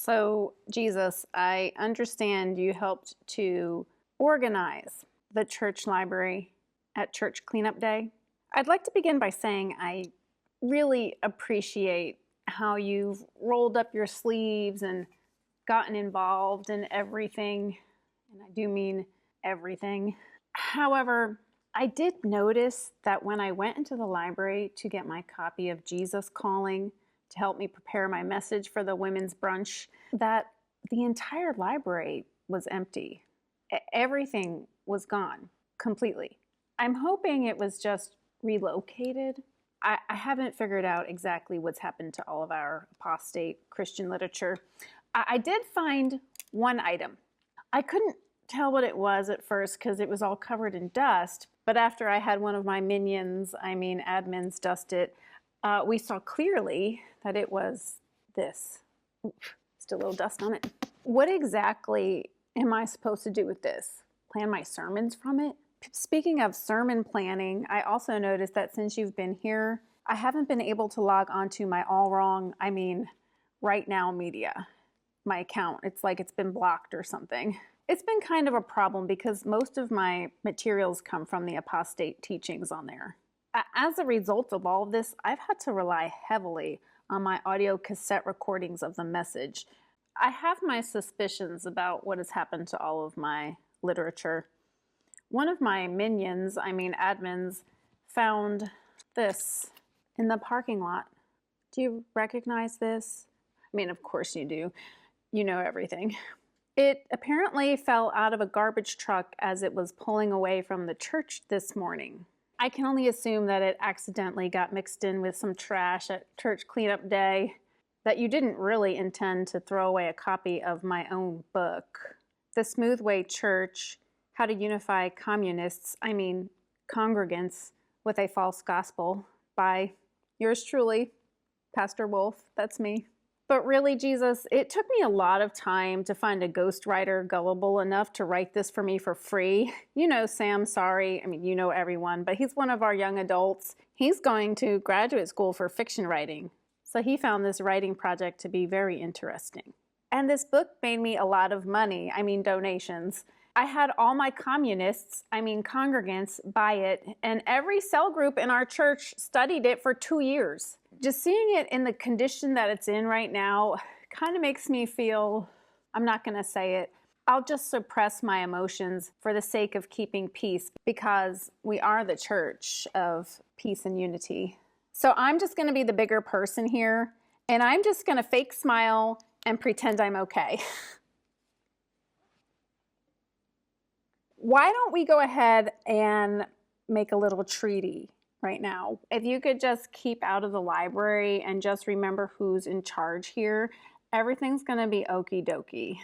So, Jesus, I understand you helped to organize the church library at Church Cleanup Day. I'd like to begin by saying I really appreciate how you've rolled up your sleeves and gotten involved in everything, and I do mean everything. However, I did notice that when I went into the library to get my copy of Jesus Calling to help me prepare my message for the women's brunch, that the entire library was empty. Everything was gone completely. I'm hoping it was just relocated. I haven't figured out exactly what's happened to all of our apostate Christian literature. I did find one item. I couldn't tell what it was at first because it was all covered in dust, but after I had one of my admins dust it, we saw clearly that it was this. Still a little dust on it. What exactly am I supposed to do with this? Plan my sermons from it? Speaking of sermon planning, I also noticed that since you've been here, I haven't been able to log onto my Right Now Media, my account. It's like it's been blocked or something. It's been kind of a problem because most of my materials come from the apostate teachings on there. As a result of all of this, I've had to rely heavily on my audio cassette recordings of the message. I have my suspicions about what has happened to all of my literature. One of my admins, found this in the parking lot. Do you recognize this? Of course you do. You know everything. It apparently fell out of a garbage truck as it was pulling away from the church this morning. I can only assume that it accidentally got mixed in with some trash at church cleanup day, that you didn't really intend to throw away a copy of my own book, The Smooth Way Church, How to Unify Congregants with a False Gospel, by yours truly, Pastor Wolf. That's me. But really, Jesus, it took me a lot of time to find a ghostwriter gullible enough to write this for me for free. You know Sam, sorry. You know everyone, but he's one of our young adults. He's going to graduate school for fiction writing. So he found this writing project to be very interesting. And this book made me a lot of money, donations. I had all my congregants buy it, and every cell group in our church studied it for 2 years. Just seeing it in the condition that it's in right now kind of makes me feel, I'm not going to say it, I'll just suppress my emotions for the sake of keeping peace, because we are the church of peace and unity. So I'm just going to be the bigger person here, and I'm just going to fake smile and pretend I'm okay. Why don't we go ahead and make a little treaty right now? If you could just keep out of the library and just remember who's in charge here, everything's going to be okie dokie.